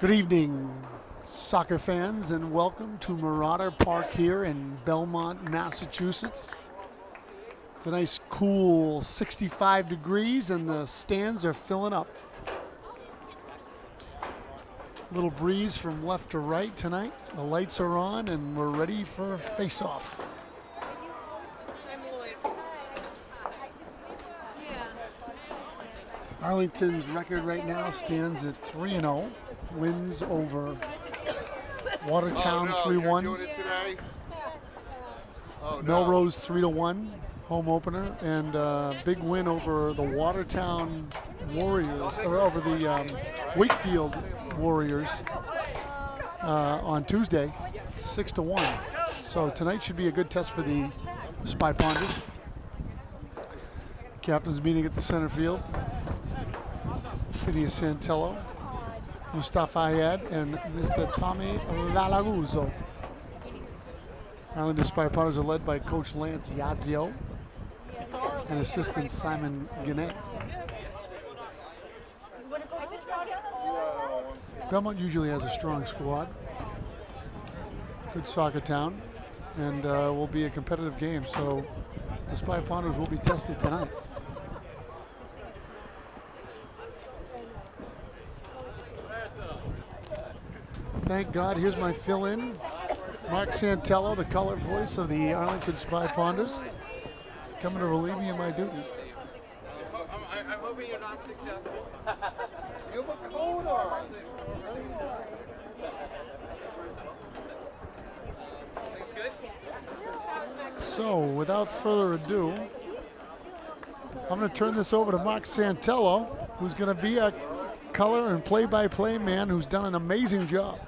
Good evening, soccer fans, and welcome to Marauder Park here in Belmont, Massachusetts. It's a nice, cool 65 degrees, and the stands are filling up. Little breeze from left to right tonight. The lights are on, and we're ready for face-off. Arlington's record right now stands at 3-0. Wins over Watertown 3-1. Melrose 3-1 home opener, and big win over the Watertown Warriors, or over the Wakefield Warriors on Tuesday, 6-1. So tonight should be a good test for the Spy Ponders. Captain's meeting at the center field. Phineas Santello, Mustafa Ayad, and Mr. Tommy Valaguzzo. Arlington Spy Potters are led by Coach Lance Yazio and assistant Simon Gannett. Belmont usually has a strong squad. Good soccer town, and will be a competitive game, so the Spy Potters will be tested tonight. Thank God, here's my fill-in. Mark Santello, the color voice of the Arlington Spy Ponders, coming to relieve me of my duties. I'm hoping you're not successful. You have a coat on. Things good? So, without further ado, I'm going to turn this over to Mark Santello, who's going to be a color and play-by-play man who's done an amazing job.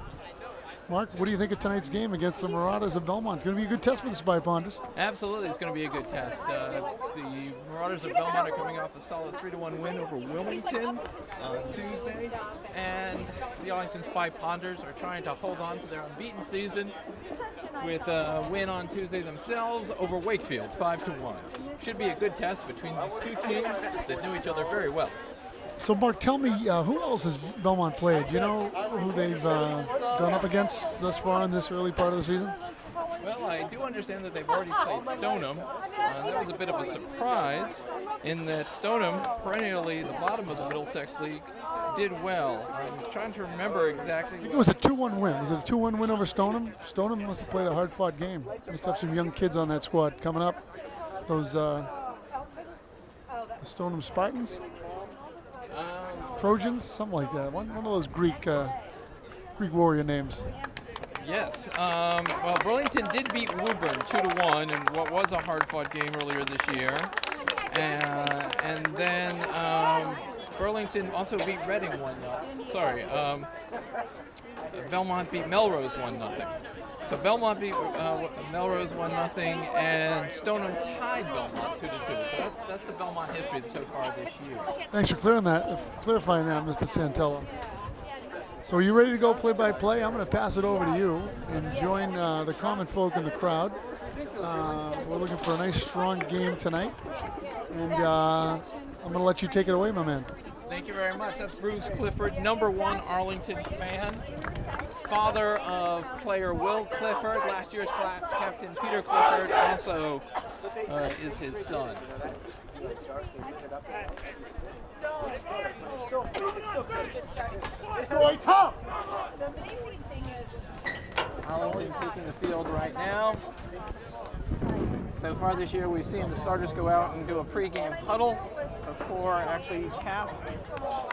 Mark, what do you think of tonight's game against the Marauders of Belmont? It's going to be a good test for the Spy Ponders. Absolutely, it's going to be a good test. The Marauders of Belmont are coming off a solid 3-1 win over Wilmington on Tuesday, and the Arlington Spy Ponders are trying to hold on to their unbeaten season with a win on Tuesday themselves over Wakefield, 5-1. Should be a good test between these two teams that knew each other very well. So, Mark, tell me, who else has Belmont played? Do you know who they've gone up against thus far in this early part of the season? Well, I do understand that they've already played Stoneham. That was a bit of a surprise in that Stoneham, perennially the bottom of the Middlesex League, did well. I'm trying to remember exactly. It was a 2-1 win. Was it a 2-1 win over Stoneham? Stoneham must have played a hard-fought game. Must have some young kids on that squad coming up. Those the Stoneham Spartans? Trojans, something like that. One of those Greek warrior names. Yes. Well, Burlington did beat Woburn 2-1 in what was a hard-fought game earlier this year, and then Burlington also beat Reading 1-0. Sorry, Belmont beat Melrose 1-0. So Belmont beat Melrose 1-0, and Stoneham tied Belmont 2-2. So that's the Belmont history so far this year. Thanks for clarifying that, Mr. Santello. So are you ready to go play-by-play? I'm going to pass it over to you and join the common folk in the crowd. We're looking for a nice, strong game tonight, and I'm going to let you take it away, my man. Thank you very much. That's Bruce Clifford, #1 Arlington fan, father of player Will Clifford. Last year's captain Peter Clifford also is his son. Arlington taking the field right now. So far this year, we've seen the starters go out and do a pregame huddle before actually each half.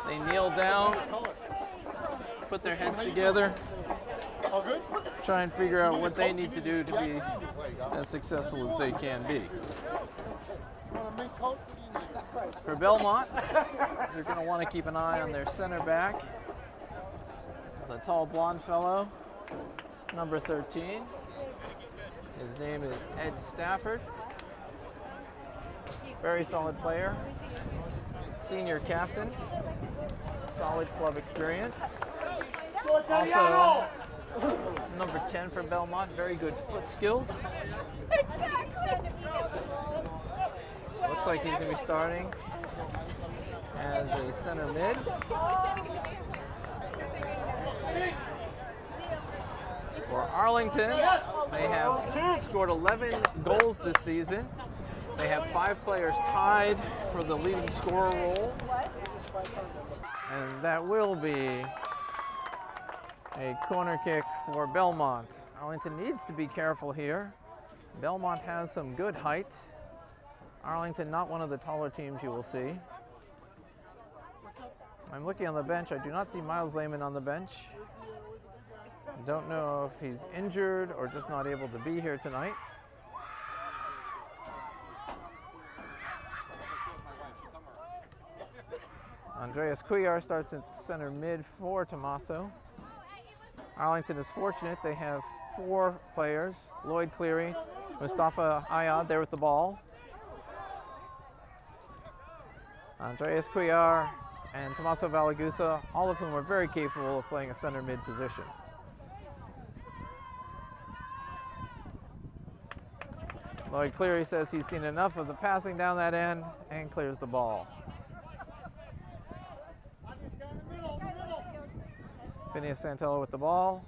They kneel down, put their heads together, try and figure out what they need to do to be as successful as they can be. For Belmont, they're going to want to keep an eye on their center back, the tall blonde fellow, number 13. His name is Ed Stafford. Very solid player. Senior captain. Solid club experience. Also, number 10 for Belmont. Very good foot skills. Looks like he's going to be starting as a center mid. For Arlington, they have scored 11 goals this season. They have 5 players tied for the leading scorer role. And that will be a corner kick for Belmont. Arlington needs to be careful here. Belmont has some good height. Arlington, not one of the taller teams you will see. I'm looking on the bench. I do not see Miles Lehman on the bench. Don't know if he's injured or just not able to be here tonight. Andreas Cuellar starts at center mid for Tommaso. Arlington is fortunate. They have 4 players. Lloyd Cleary, Mustafa Ayad there with the ball. Andreas Cuellar and Tommaso Valagusa, all of whom are very capable of playing a center mid position. Lloyd Cleary says he's seen enough of the passing down that end and clears the ball. Phineas Santello with the ball.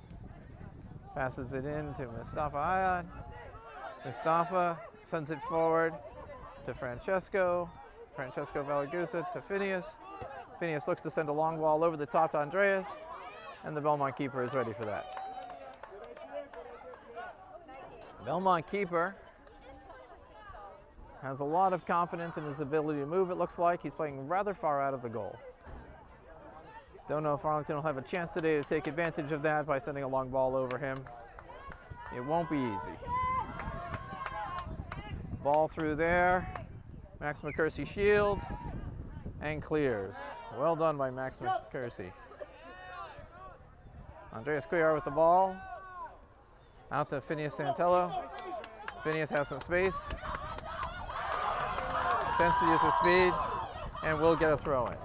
Passes it in to Mustafa Ayad. Mustafa sends it forward to Francesco. Francesco Valagusa to Phineas. Phineas looks to send a long ball over the top to Andreas, and the Belmont keeper is ready for that. Belmont keeper has a lot of confidence in his ability to move, it looks like. He's playing rather far out of the goal. Don't know if Arlington will have a chance today to take advantage of that by sending a long ball over him. It won't be easy. Ball through there. Max McCursey shields and clears. Well done by Max McCursey. Andreas Cuellar with the ball. Out to Phineas Santello. Phineas has some space. Tends to use his speed and will get a throw in.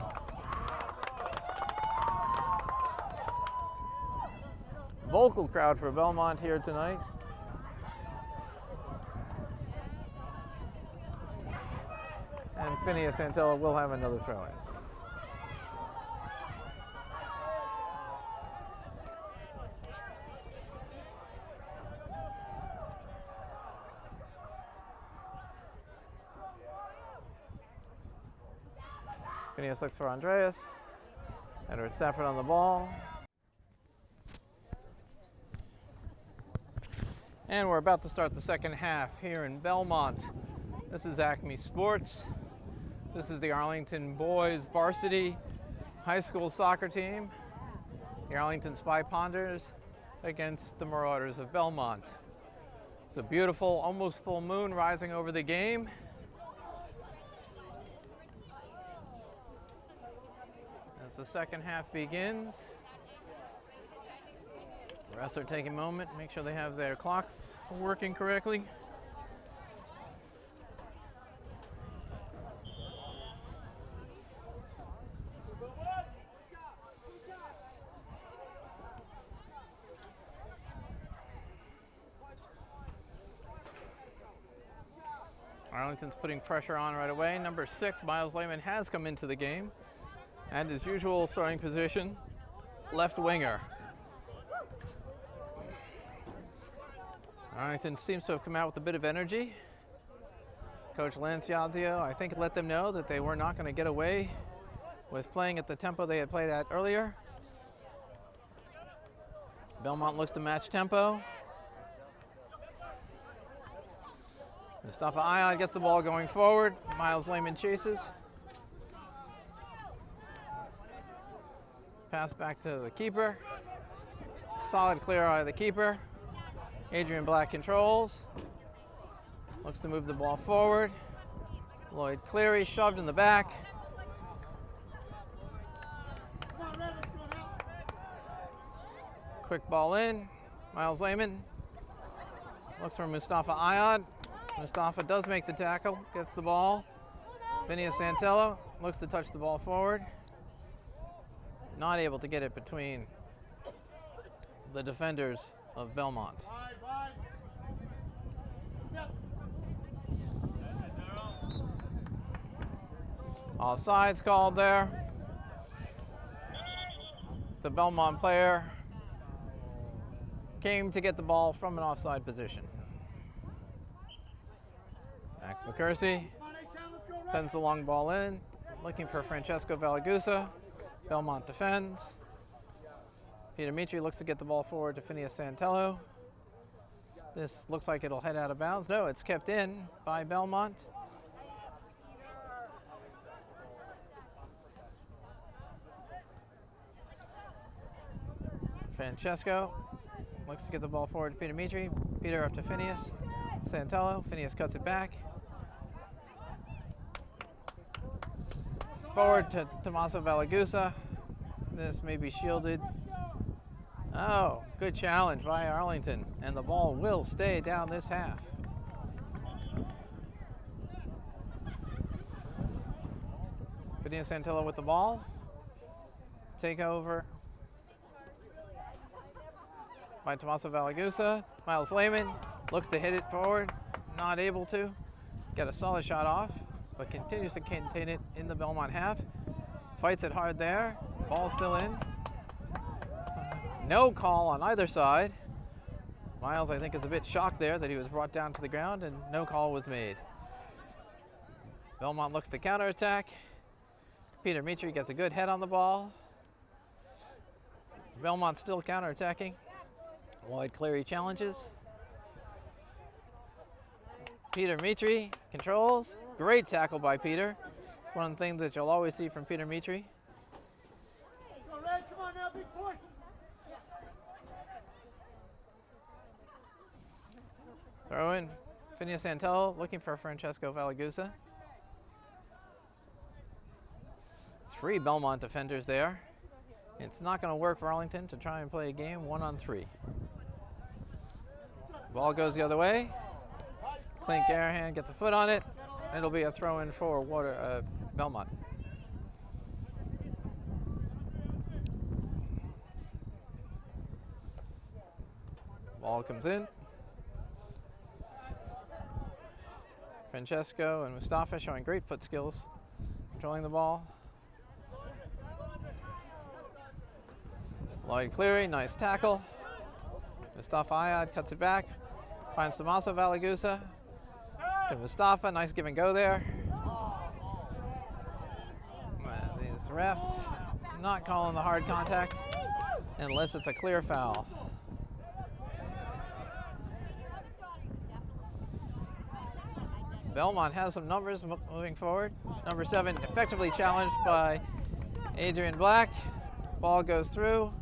Vocal crowd for Belmont here tonight. And Phineas Santello will have another throw in. Phineas looks for Andreas. Edward Stafford on the ball. And we're about to start the second half here in Belmont. This is Acme Sports. This is the Arlington boys varsity high school soccer team. The Arlington Spy Ponders against the Marauders of Belmont. It's a beautiful, almost full moon rising over the game. As the second half begins, the refs are taking a moment, make sure they have their clocks working correctly. Arlington's putting pressure on right away. Number 6, Miles Lehman, has come into the game. And his usual starting position, left winger. Arlington seems to have come out with a bit of energy. Coach Lanciazio, I think, let them know that they were not going to get away with playing at the tempo they had played at earlier. Belmont looks to match tempo. Mustafa Ayad gets the ball going forward. Miles Lehman chases. Pass back to the keeper. Solid clear eye of the keeper. Adrian Black controls. Looks to move the ball forward. Lloyd Cleary shoved in the back. Quick ball in. Miles Lehman looks for Mustafa Ayad. Mustafa does make the tackle, gets the ball. Phineas Santello looks to touch the ball forward. Not able to get it between the defenders of Belmont. Offsides called there. The Belmont player came to get the ball from an offside position. Max McCursey sends the long ball in, looking for Francesco Valagusa. Belmont defends. Peter Mitri looks to get the ball forward to Phineas Santello. This looks like it'll head out of bounds. No, it's kept in by Belmont. Francesco looks to get the ball forward to Peter Mitri. Peter up to Phineas Santello. Phineas cuts it back. Forward to Tommaso Valagusa. This may be shielded. Oh, good challenge by Arlington, and the ball will stay down this half. Phineas Santello with the ball. Take over by Tommaso Valagusa. Miles Lehman looks to hit it forward, not able to get a solid shot off, but continues to contain it in the Belmont half. Fights it hard there. Ball still in. No call on either side. Miles, I think, is a bit shocked there that he was brought down to the ground, and no call was made. Belmont looks to counterattack. Peter Mitri gets a good head on the ball. Belmont still counterattacking. Lloyd Cleary challenges. Peter Mitri controls. Great tackle by Peter. It's one of the things that you'll always see from Peter Mitri. Come on now, big push. Throw in. Phineas Santello looking for Francesco Valagusa. 3 Belmont defenders there. It's not going to work for Arlington to try and play a game 1-on-3. Ball goes the other way. Clint Garahan gets a foot on it. It'll be a throw in for Belmont. Ball comes in. Francesco and Mustafa showing great foot skills, controlling the ball. Lloyd Cleary, nice tackle. Mustafa Ayad cuts it back, finds Tommaso Valagusa. To Mustafa, nice give and go there. These refs not calling the hard contact unless it's a clear foul. Belmont has some numbers moving forward. Number 7 effectively challenged by Adrian Black. Ball goes through.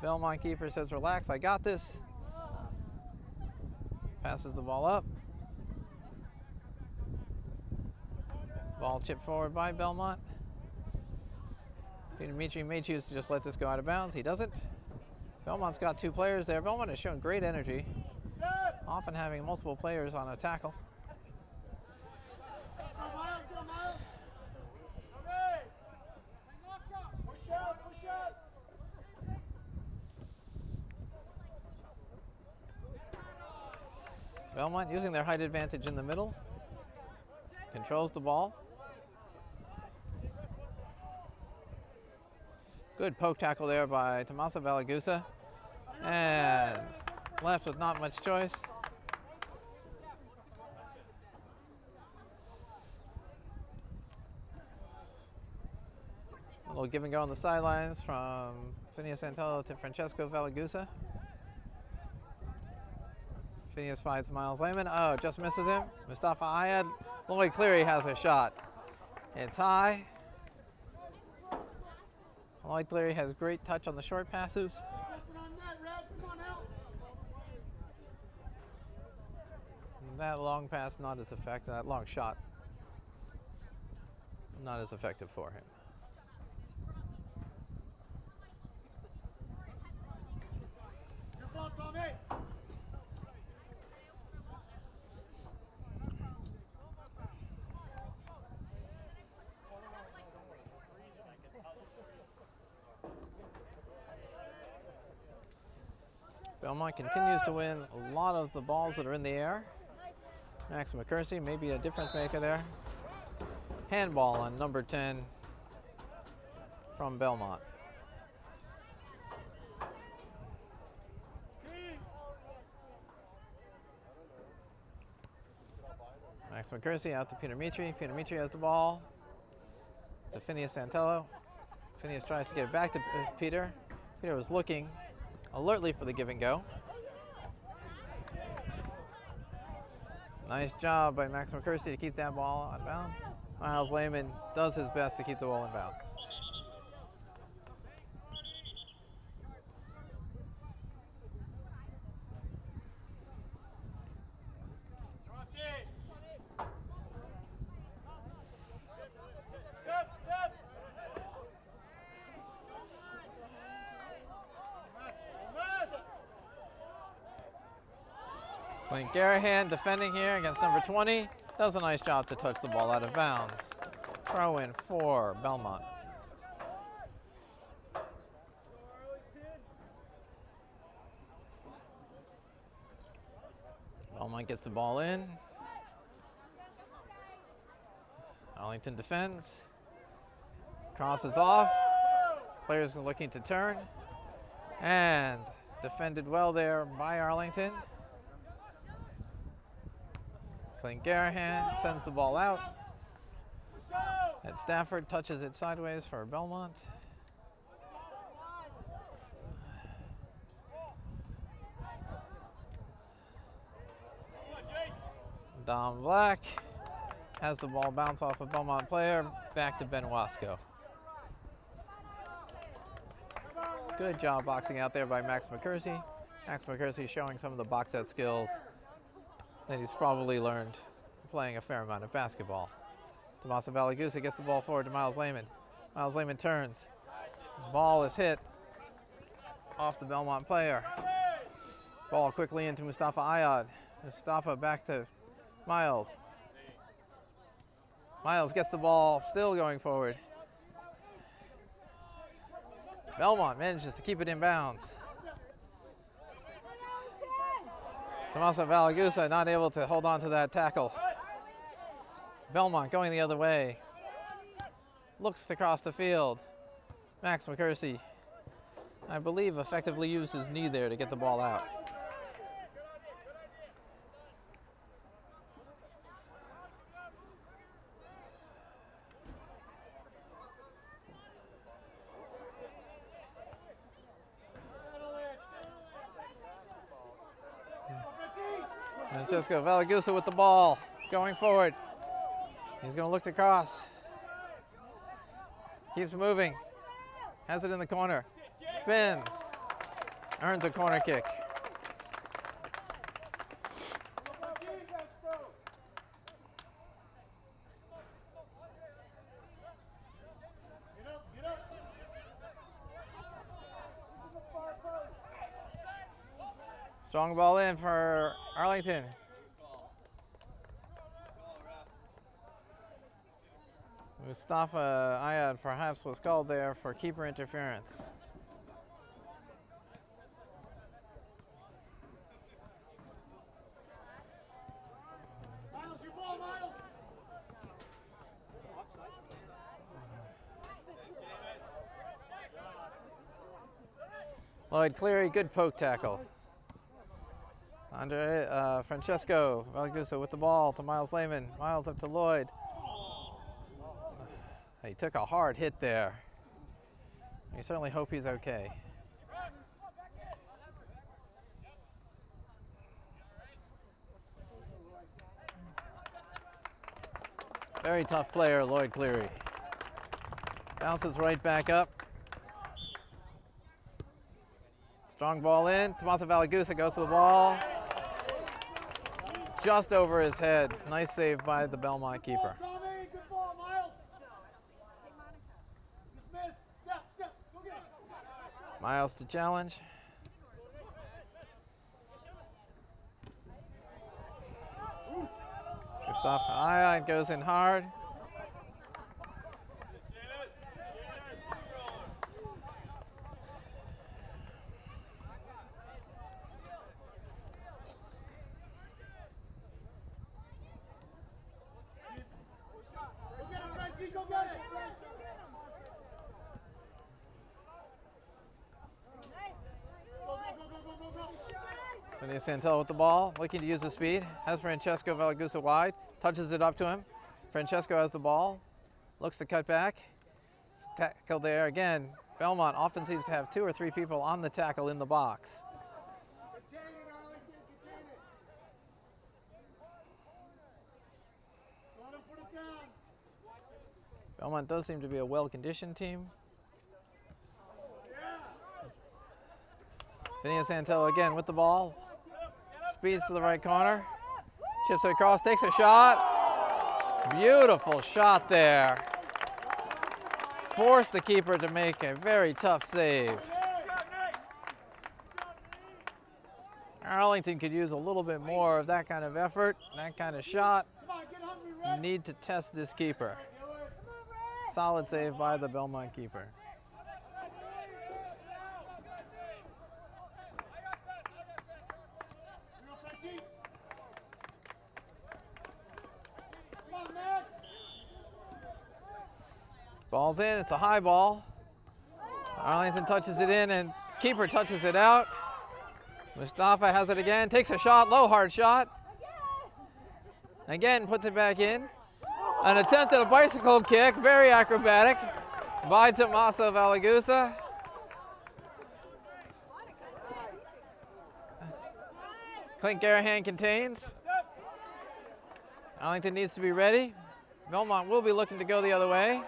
Belmont keeper says, relax, I got this. Passes the ball up. Ball chipped forward by Belmont. Peter Mitri may choose to just let this go out of bounds. He doesn't. Belmont's got 2 players there. Belmont has shown great energy, often having multiple players on a tackle. Belmont using their height advantage in the middle. Controls the ball. Good poke tackle there by Tommaso Valagusa. And left with not much choice. A little give and go on the sidelines from Phineas Santello to Francesco Valagusa. Phineas finds Miles Lehman. Oh, just misses him. Mustafa Ayad. Lloyd Cleary has a shot. It's high. Lloyd Cleary has great touch on the short passes. That long pass not as effective. That long shot not as effective for him. Your fault's on me. Belmont continues to win a lot of the balls that are in the air. Max McCursey may be a difference maker there. Handball on number 10 from Belmont. Max McCursey out to Peter Mitri. Peter Mitri has the ball to Phineas Santello. Phineas tries to get it back to Peter. Peter was looking alertly for the give and go. Nice job by Max McCursey to keep that ball out of bounds. Miles Lehman does his best to keep the ball in bounds. Clint Garahan defending here against number 20. Does a nice job to touch the ball out of bounds. Throw in for Belmont. Belmont gets the ball in. Arlington defends. Crosses off. Players are looking to turn. And defended well there by Arlington. Clint Garahan sends the ball out. And Stafford touches it sideways for Belmont. Dom Black has the ball bounce off a Belmont player. Back to Ben Wasco. Good job boxing out there by Max McCursey. Max McCursey showing some of the box out skills that he's probably learned playing a fair amount of basketball. Tommaso Valagusa gets the ball forward to Miles Lehman. Miles Lehman turns. The ball is hit off the Belmont player. Ball quickly into Mustafa Ayad. Mustafa back to Miles. Miles gets the ball, still going forward. Belmont manages to keep it in bounds. Tommaso Valagusa not able to hold on to that tackle. Belmont going the other way. Looks to cross the field. Max McCursey, I believe, effectively used his knee there to get the ball out. Francesco Valagusa with the ball, going forward. He's going to look to cross. Keeps moving. Has it in the corner. Spins. Earns a corner kick. Strong ball in for Arlington. Mustafa Ayad perhaps was called there for keeper interference. Miles, your ball, Miles. Lloyd Cleary, good poke tackle. Francesco Valagusa with the ball to Miles Lehman. Miles up to Lloyd. He took a hard hit there. We certainly hope he's okay. Very tough player, Lloyd Cleary. Bounces right back up. Strong ball in. Tommaso Valagusa goes to the ball. Just over his head. Nice save by the Belmont keeper. Good ball, Miles. Just missed. Step. Go get it. Miles to challenge. Mustafa Ayad goes in hard. Go get it. Go. Phineas Santello with the ball, looking to use the speed. Has Francesco Valagusa wide, touches it up to him. Francesco has the ball, looks to cut back. Tackle there again. Belmont often seems to have 2 or 3 people on the tackle in the box. Contain it, Arlington. Contain it. Let him put it down. Belmont does seem to be a well-conditioned team. Phineas Santello again with the ball. Speeds to the right corner. Chips it across, takes a shot. Beautiful shot there. Forced the keeper to make a very tough save. Arlington could use a little bit more of that kind of effort, that kind of shot. Come on, get hungry, Red. Need to test this keeper. Solid save by the Belmont keeper. Real Frenchie. Come on, Max. Ball's in, it's a high ball. Arlington touches it in and keeper touches it out. Mustafa has it again, takes a shot, low hard shot. Again, puts it back in. An attempt at a bicycle kick, very acrobatic by Tommaso Valagusa. Clint Garahan contains. Arlington needs to be ready. Belmont will be looking to go the other way.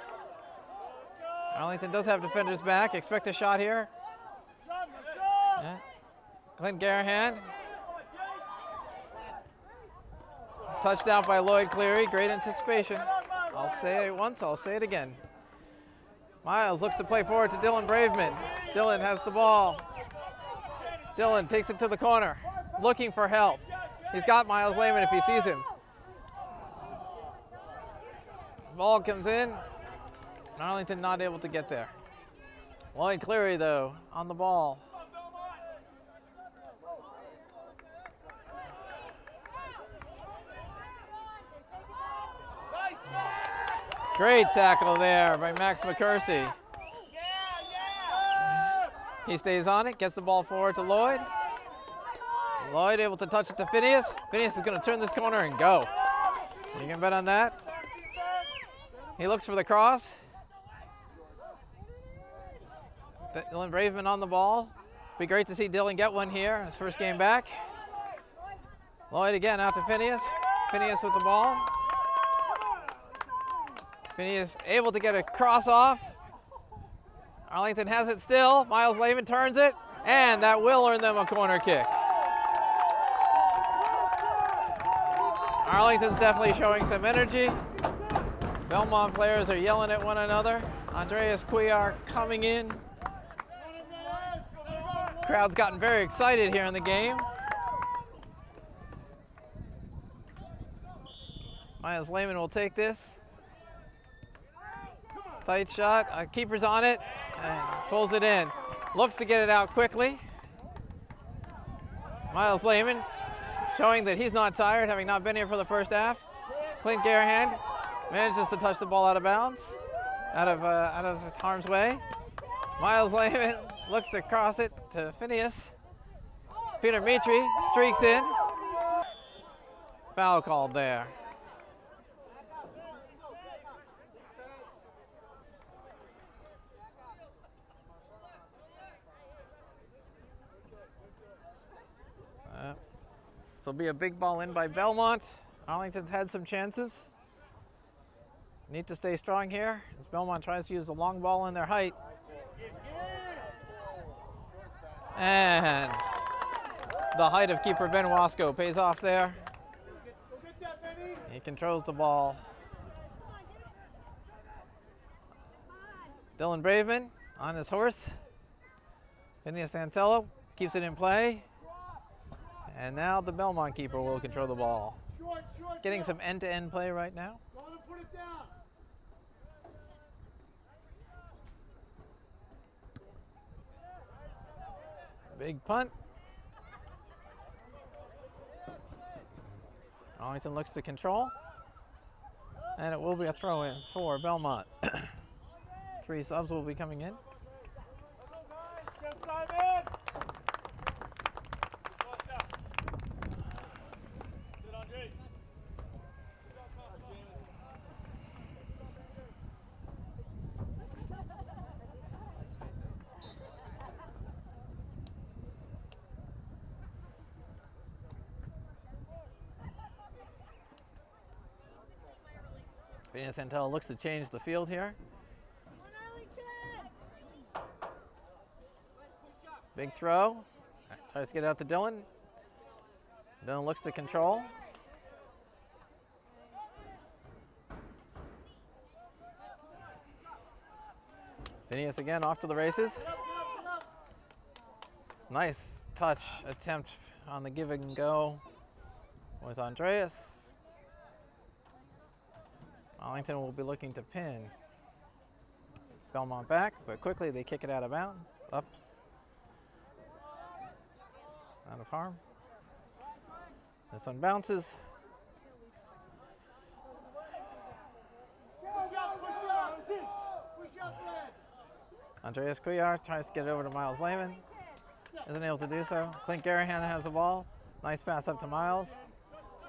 Arlington does have defenders back. Expect a shot here. Yeah. Clint Garahan. Touchdown by Lloyd Cleary. Great anticipation. I'll say it once, I'll say it again. Miles looks to play forward to Dylan Braveman. Dylan has the ball. Dylan takes it to the corner, looking for help. He's got Miles Lehman if he sees him. Ball comes in. Arlington not able to get there. Lloyd Cleary, though, on the ball. Great tackle there by Max McCursey. He stays on it, gets the ball forward to Lloyd. Lloyd able to touch it to Phineas. Phineas is going to turn this corner and go. You can bet on that. He looks for the cross. Dylan Braveman on the ball. Be great to see Dylan get one here in his first game back. Lloyd again out to Phineas. Phineas with the ball. Phineas able to get a cross off. Arlington has it still. Miles Lehman turns it, and that will earn them a corner kick. Arlington's definitely showing some energy. Belmont players are yelling at one another. Andreas Cuellar coming in. Crowd's gotten very excited here in the game. Miles Lehman will take this. Tight shot, keeper's on it, and pulls it in. Looks to get it out quickly. Miles Lehman showing that he's not tired, having not been here for the first half. Clint Garahan manages to touch the ball out of bounds, out of harm's way. Miles Lehman looks to cross it to Phineas. Peter Mitri streaks in. Foul called there. This will be a big ball in by Belmont. Arlington's had some chances. Need to stay strong here as Belmont tries to use the long ball in their height. And the height of keeper Ben Wasco pays off there. He controls the ball. Dylan Braveman on his horse. Phineas Santello keeps it in play. And now the Belmont keeper will control the ball. Getting some end-to-end play right now. Put it down. Big punt. Arlington looks to control. And it will be a throw-in for Belmont. 3 subs will be coming in. Phineas Santel looks to change the field here. Big throw. Tries to get it out to Dylan. Dylan looks to control. Phineas again off to the races. Nice touch attempt on the give and go with Andreas. Arlington will be looking to pin Belmont back, but quickly they kick it out of bounds. Up. Out of harm. This one bounces. Andreas Couillard tries to get it over to Miles Lehman. Isn't able to do so. Clint Garahan has the ball. Nice pass up to Miles.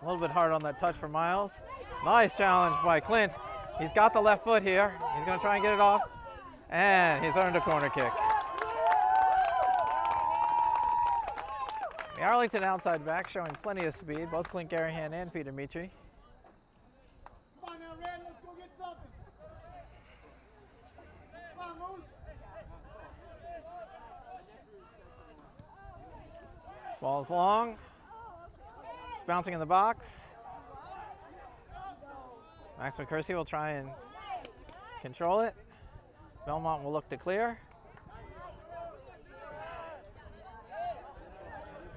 A little bit hard on that touch for Miles. Nice challenge by Clint. He's got the left foot here. He's going to try and get it off. And he's earned a corner kick. The Arlington outside back showing plenty of speed, both Clint Garahan and Peter Mitri. Come on now, Red, let's go get something. Come on, Moose. This ball's long. It's bouncing in the box. Max McCursey will try and control it. Belmont will look to clear.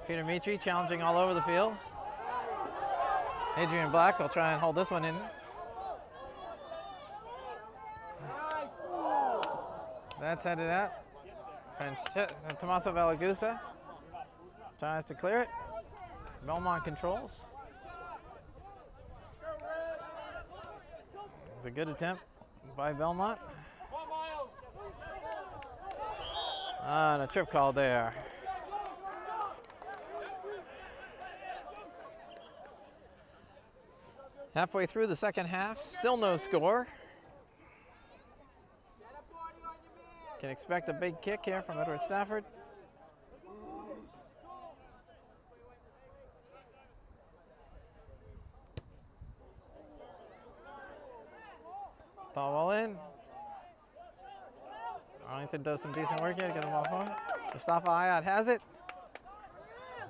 Peter Mitri challenging all over the field. Adrian Black will try and hold this one in. That's headed out. Tommaso Valagusa tries to clear it. Belmont controls. It's a good attempt by Belmont. And a trip call there. Halfway through the second half, still no score. Can expect a big kick here from Edward Stafford. Thought well in. Arlington does some decent work here to get the ball forward. Mustafa Ayat has it.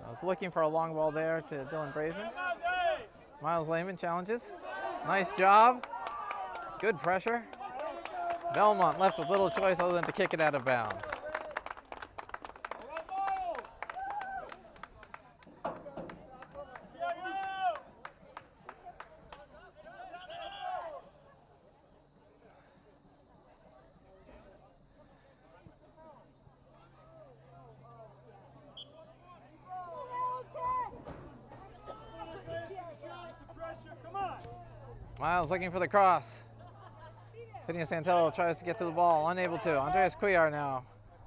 I was looking for a long ball there to Dylan Braveman. Miles Lehman challenges. Nice job. Good pressure. Belmont left with little choice other than to kick it out of bounds. Miles looking for the cross. Phineas Santello tries to get to the ball, unable to. Andreas Couillard now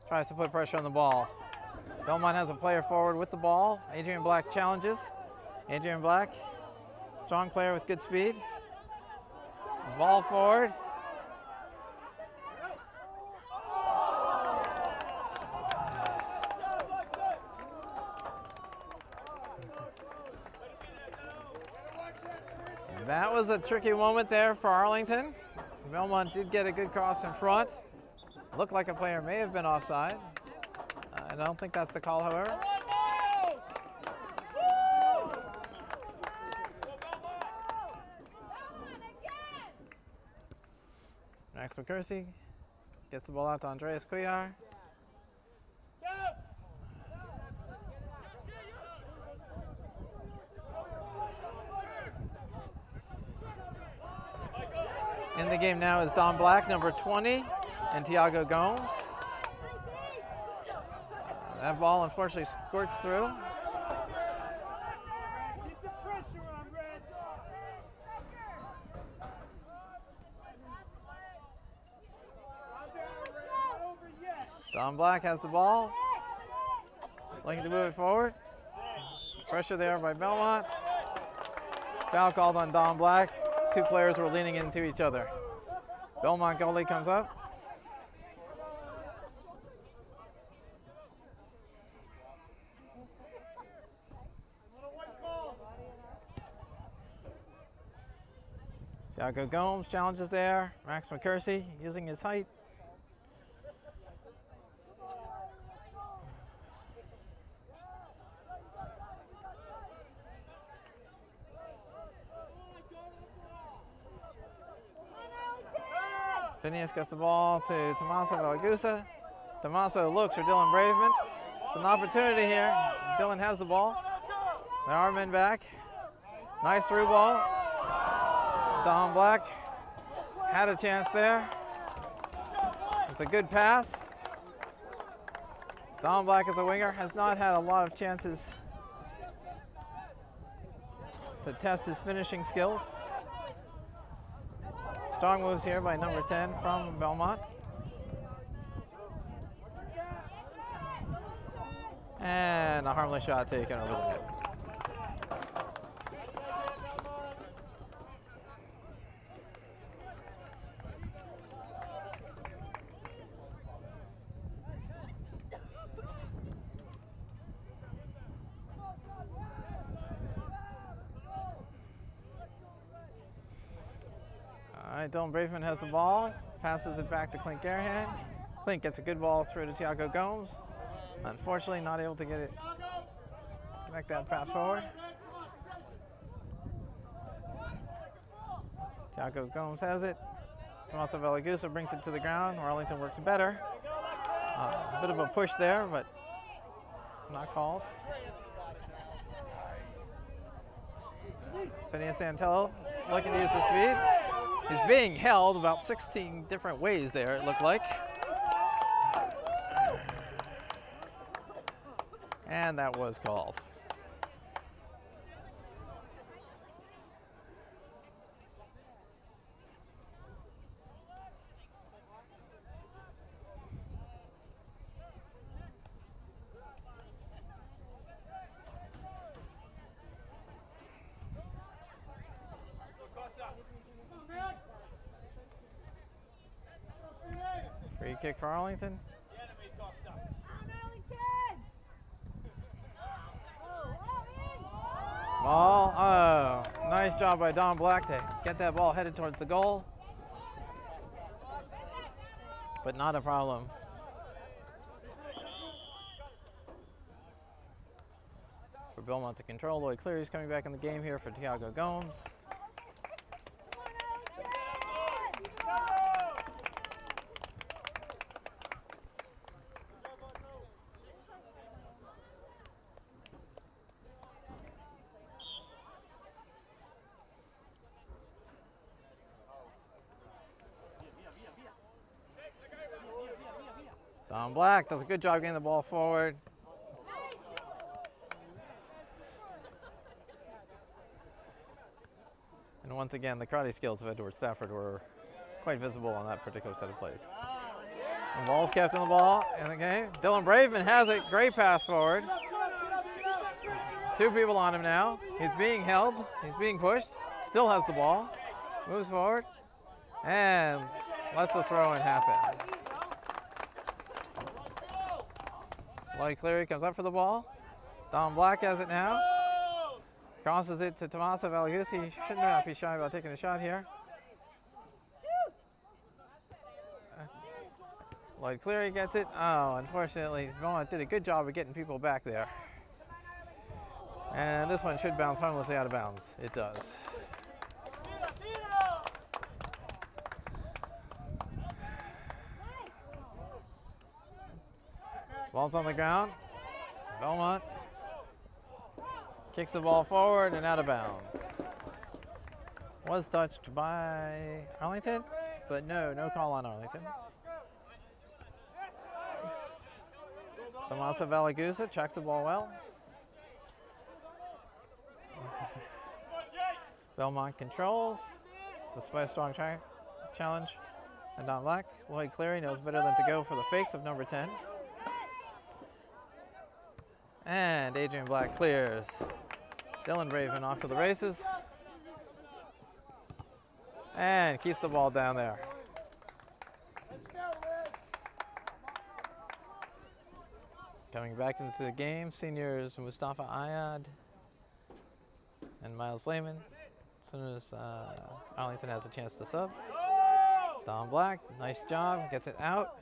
tries to put pressure on the ball. Belmont has a player forward with the ball. Adrian Black challenges. Adrian Black, strong player with good speed. Ball forward. That was a tricky moment there for Arlington. Belmont did get a good cross in front. Looked like a player may have been offside. I don't think that's the call, however. Max McCursey gets the ball out to Andreas Couillard. In the game now is Don Black, number 20, and Tiago Gomes. That ball unfortunately squirts through. Keep the pressure on, Red. Not over yet. Don Black has the ball. Looking to move it forward. Pressure there by Belmont. Foul called on Don Black. Two players were leaning into each other. Belmont goalie comes up. Tiago Gomes challenges there. Max McCursey using his height. Phineas gets the ball to Tommaso Valagusa. Tommaso looks for Dylan Braveman. It's an opportunity here. Dylan has the ball. There are men back. Nice through ball. Don Black had a chance there. It's a good pass. Don Black as a winger has not had a lot of chances to test his finishing skills. Strong moves here by number 10 from Belmont. And a harmless shot taken over the net. All right, Dylan Braveman has the ball, passes it back to Clint Garahan. Clint gets a good ball through to Tiago Gomes. Unfortunately, not able to get it, connect that pass forward. Tiago Gomes has it. Tommaso Valagusa brings it to the ground. Arlington works better. A bit of a push there, but not called. Phineas Santello looking to use the speed. He's being held about 16 different ways there, it looked like. And that was called. Free kick for Arlington. Ball, oh, nice job by Don Black to get that ball headed towards the goal. But not a problem. For Belmont to control, Lloyd Cleary's coming back in the game here for Tiago Gomes. Don Black does a good job getting the ball forward. And once again, the karate skills of Edward Stafford were quite visible on that particular set of plays. And ball's kept in the ball in the game. Dylan Braveman has it. Great pass forward. Two people on him now. He's being held. He's being pushed. Still has the ball. Moves forward. And lets the throw in happen. Lloyd Cleary comes up for the ball. Don Black has it now. Crosses it to Tommaso Valagusa. He should not be shy about taking a shot here. Lloyd Cleary gets it. Oh, unfortunately, Belmont did a good job of getting people back there. And this one should bounce harmlessly out of bounds. It does. Ball's on the ground. Belmont kicks the ball forward and out of bounds. Was touched by Arlington, but no call on Arlington. Tommaso Valagusa checks the ball well. Belmont controls, despite a strong challenge. And Don Black, Lloyd Cleary knows better than to go for the fakes of number 10. And Adrian Black clears. Dylan Braveman off to the races. And keeps the ball down there. Coming back into the game, seniors Mustafa Ayad and Miles Lehman. As soon as Arlington has a chance to sub. Don Black, nice job, gets it out.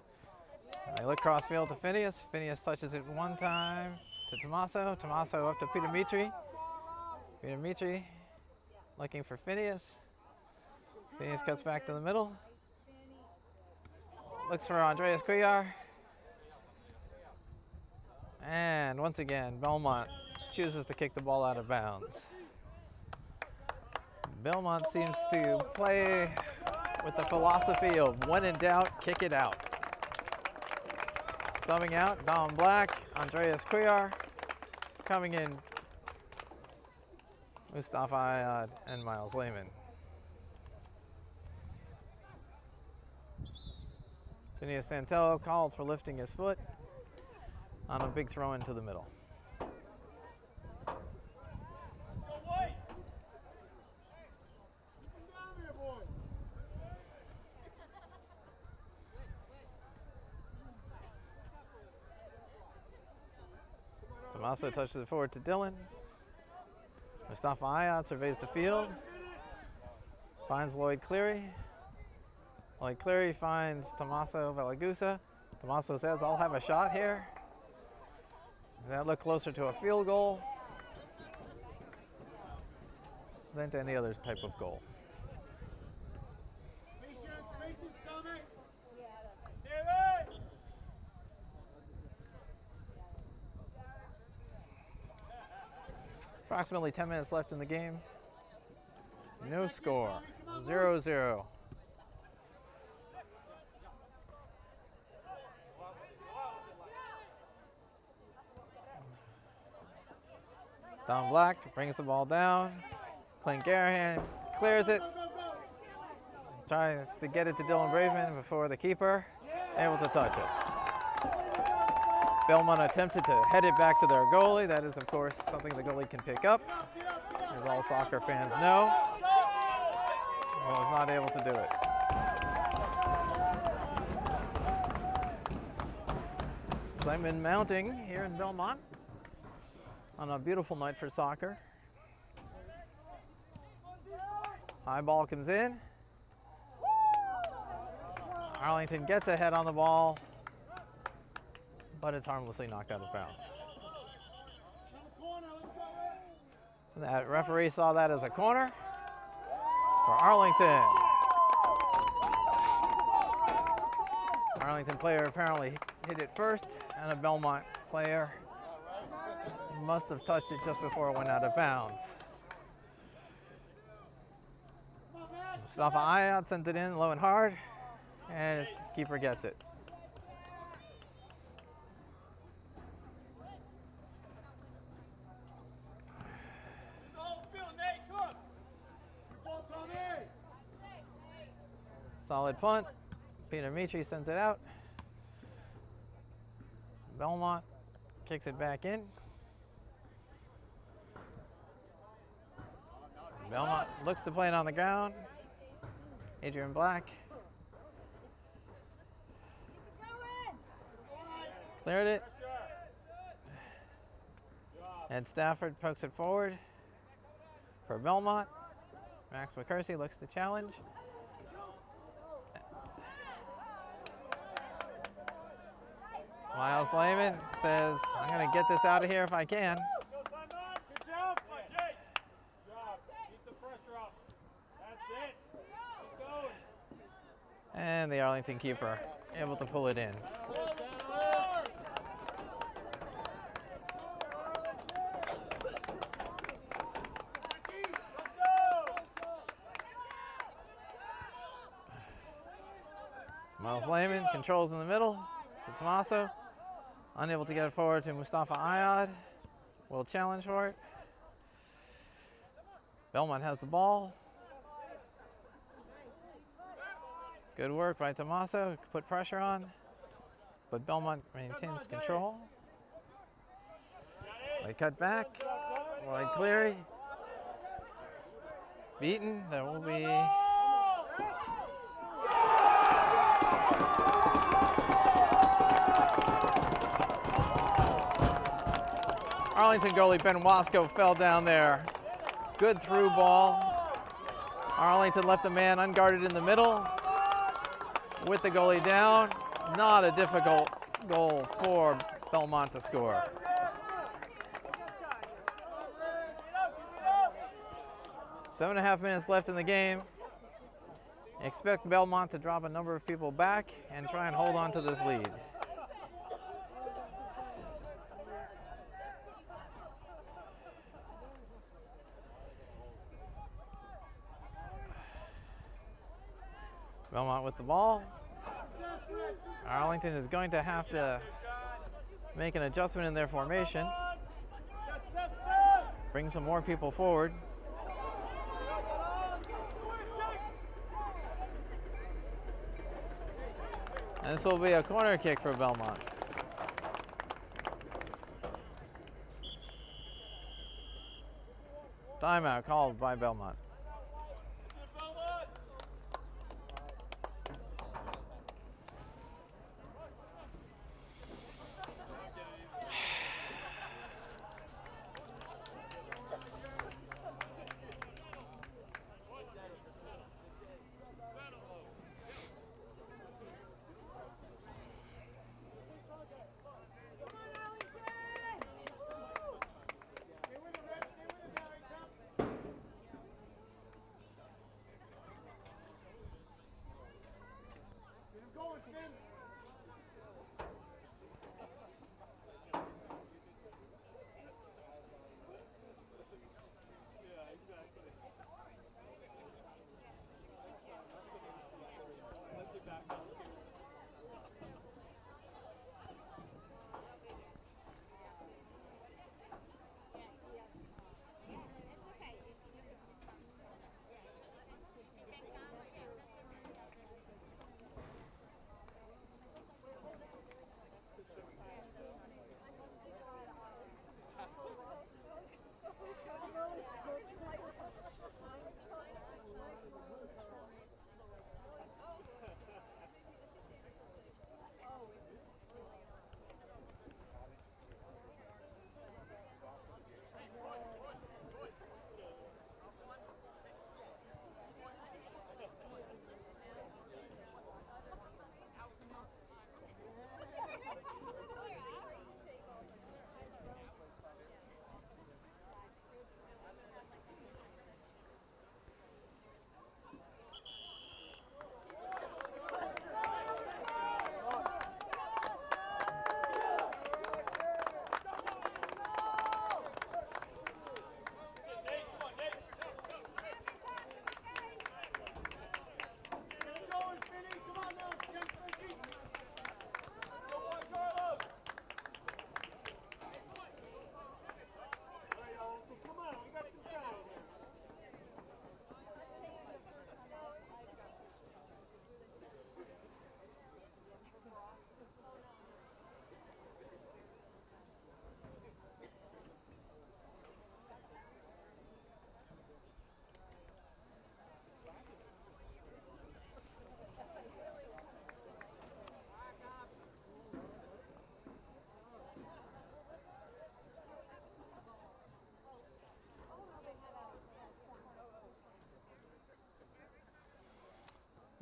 They look crossfield to Phineas. Phineas touches it one time to Tommaso. Tommaso up to Peter Mitri. Peter Mitri looking for Phineas. Phineas cuts back to the middle. Looks for Andreas Cuellar. And once again, Belmont chooses to kick the ball out of bounds. Belmont seems to play with the philosophy of when in doubt, kick it out. Subbing out, Don Black, Andreas Cuellar. Coming in, Mustafa Ayad and Miles Lehman. Phineas Santello called for lifting his foot on a big throw into the middle. Tommaso touches it forward to Dylan. Mustafa Ayad surveys the field. Finds Lloyd Cleary. Lloyd Cleary finds Tommaso Valagusa. Tommaso says, I'll have a shot here. That looked closer to a field goal than to any other type of goal. Approximately 10 minutes left in the game. No score, 0-0. Don Black brings the ball down. Clint Garahan clears it. Tries to get it to Dylan Braveman before the keeper. Able to touch it. Belmont attempted to head it back to their goalie. That is, of course, something the goalie can pick up, as all soccer fans know. But was not able to do it. Excitement mounting here in Belmont on a beautiful night for soccer. High ball comes in. Arlington gets ahead on the ball, but it's harmlessly knocked out of bounds. That referee saw that as a corner for Arlington. Arlington player apparently hit it first, and a Belmont player must have touched it just before it went out of bounds. Mustafa Ayad sent it in low and hard, and keeper gets it. Solid punt. Peter Mitri sends it out. Belmont kicks it back in. Belmont looks to play it on the ground. Adrian Black cleared it. Ed Stafford pokes it forward for Belmont. Max McCursey looks to challenge. Miles Lehman says, I'm going to get this out of here if I can. And the Arlington keeper able to pull it in. Miles Lehman controls in the middle to Tommaso. Unable to get it forward to Mustafa Ayad. Will challenge for it. Belmont has the ball. Good work by Tommaso, put pressure on, but Belmont maintains control. They cut back, Lloyd Cleary. Beaten, there will be Arlington goalie Ben Wasco fell down there. Good through ball, Arlington left a man unguarded in the middle with the goalie down. Not a difficult goal for Belmont to score. Seven and a half minutes left in the game. Expect Belmont to drop a number of people back and try and hold on to this lead. Belmont with the ball. Arlington is going to have to make an adjustment in their formation. Bring some more people forward. And this will be a corner kick for Belmont. Timeout called by Belmont.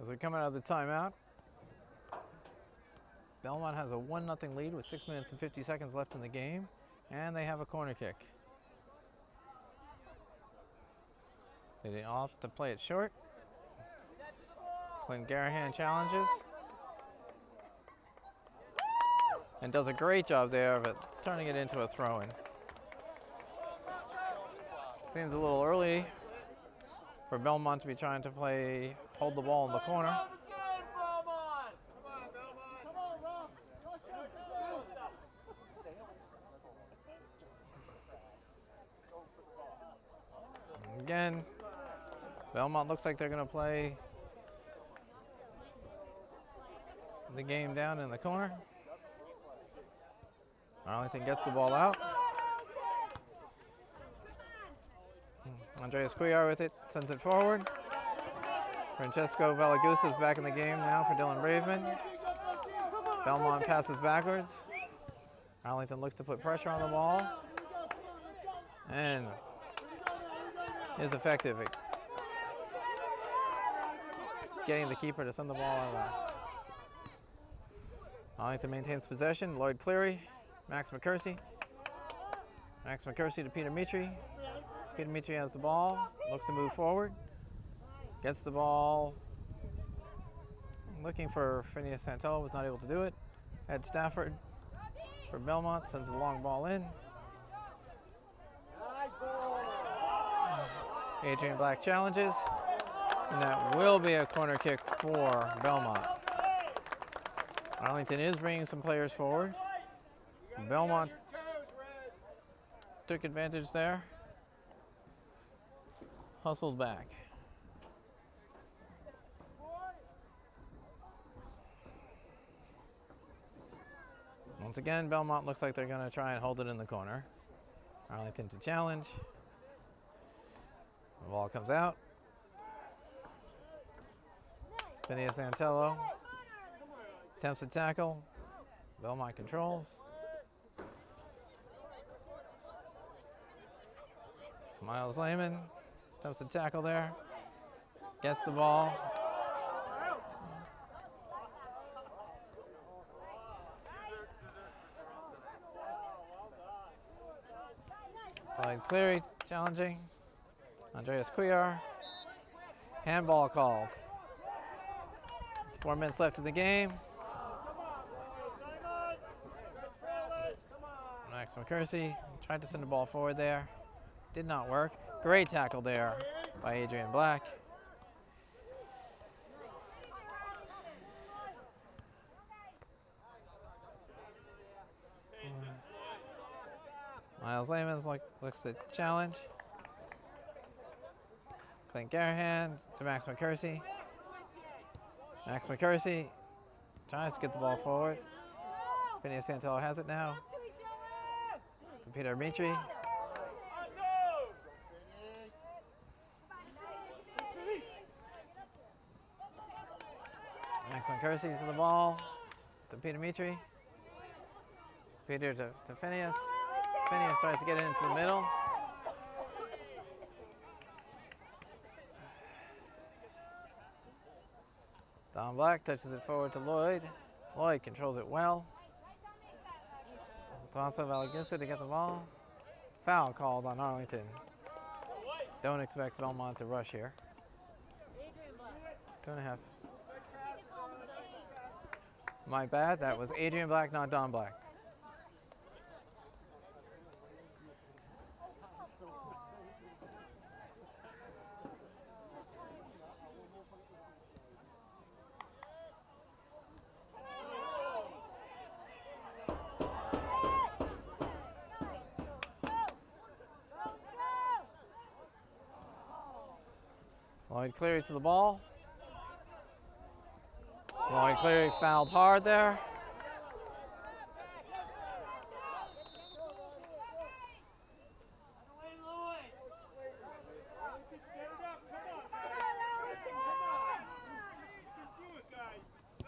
As we come out of the timeout, Belmont has a 1-0 lead with 6 minutes and 50 seconds left in the game, and they have a corner kick. They off to play it short. Clint Garahan challenges and does a great job there of it, turning it into a throw-in. Seems a little early for Belmont to be trying to hold the ball in the corner. Again, Belmont looks like they're going to play the game down in the corner. Arlington gets the ball out. Andreas Cuellar with it, sends it forward. Francesco Valagusa is back in the game now for Dylan Braveman. Belmont passes backwards. Arlington looks to put pressure on the ball. And is effective. getting the keeper to send the ball out of bounds. Arlington maintains possession. Lloyd Cleary, Max McCursey. Max McCursey to Peter Mitri. Peter Mitri has the ball, looks to move forward. Gets the ball. Looking for Phineas Santello, was not able to do it. Ed Stafford for Belmont sends a long ball in. Adrian Black challenges, and that will be a corner kick for Belmont. Arlington is bringing some players forward. Belmont took advantage there. Hustled back. Once again, Belmont looks like they're going to try and hold it in the corner. Arlington to challenge. The ball comes out. Phineas Santello attempts to tackle. Belmont controls. Miles Lehman attempts to tackle there. Gets the ball. Lloyd Cleary challenging. Andreas Cuellar. Handball called. 4 minutes left in the game. Max McCursey tried to send the ball forward there. Did not work. Great tackle there by Adrian Black. Miles Lehman looks to challenge. Clint Garahan to Max McCursey. Max McCursey tries to get the ball forward. Phineas Santello has it now. To Peter Mitri. Max McCursey to the ball. To Peter Mitri. Peter to Phineas. Phineas tries to get it into the middle. Don Black touches it forward to Lloyd. Lloyd controls it well. Tomaso Valagusa to get the ball. Foul called on Arlington. Don't expect Belmont to rush here. 2.5. My bad, that was Adrian Black, not Don Black. Lloyd Cleary to the ball. Lloyd Cleary fouled hard there.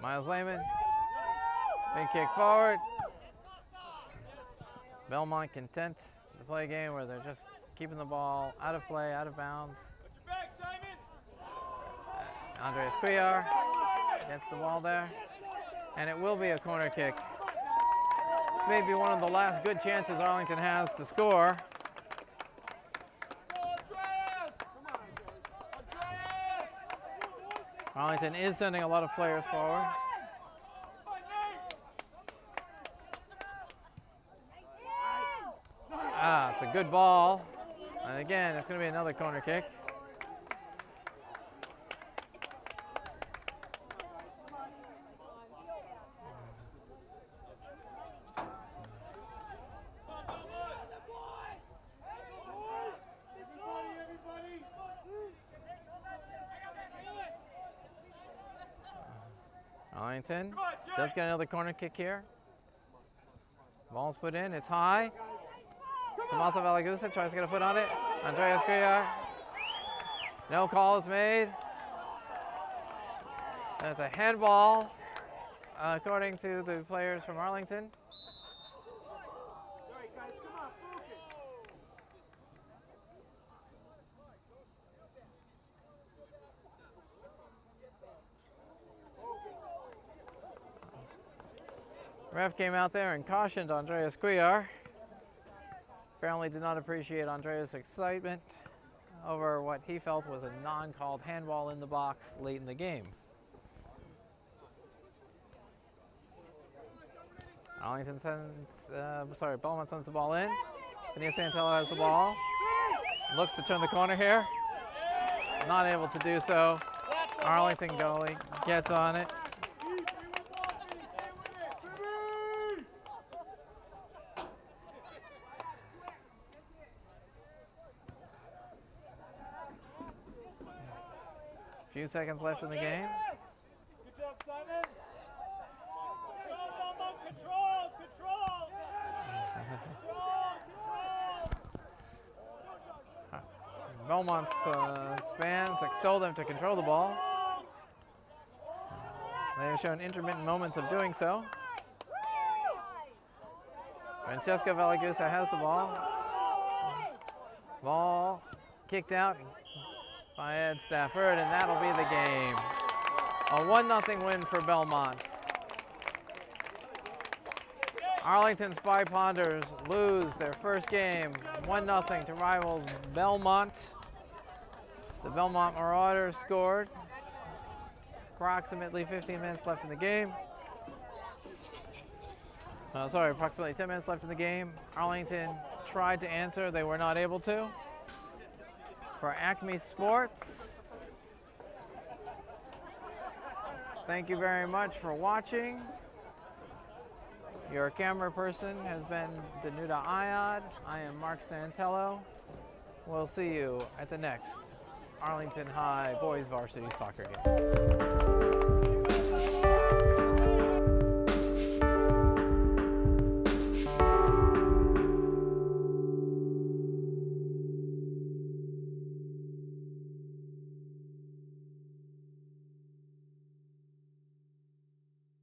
Miles Lehman, big kick forward. Belmont content to play a game where they're just keeping the ball out of play, out of bounds. Andreas Cuellar gets the ball there, and it will be a corner kick. This may be one of the last good chances Arlington has to score. Arlington is sending a lot of players forward. It's a good ball. And again, it's going to be another corner kick. Arlington does get another corner kick here. Ball's put in, it's high. Tomaso Valagusa tries to get a foot on it. Andreas Cuellar. No call is made. That's a handball, according to the players from Arlington. Ref came out there and cautioned Andreas Cuellar. Apparently did not appreciate Andreas' excitement over what he felt was a non-called handball in the box late in the game. Arlington Belmont sends the ball in. Danuta Santello has the ball. Looks to turn the corner here. Not able to do so. Arlington goalie gets on it. Few seconds left in the game. Good job, Simon. Control, control. Belmont's fans extol them to control the ball. They have shown intermittent moments of doing so. Francesca Valagusa has the ball. Ball kicked out by Ed Stafford, and that'll be the game. A 1-0 win for Belmont. Arlington Spy Ponders lose their first game 1-0 to rivals Belmont. The Belmont Marauders scored. Approximately 15 minutes left in the game. Approximately 10 minutes left in the game. Arlington tried to answer, they were not able to. For Acme Sports, thank you very much for watching. Your camera person has been Danuta Ayad. I am Mark Santello. We'll see you at the next Arlington High Boys Varsity Soccer game.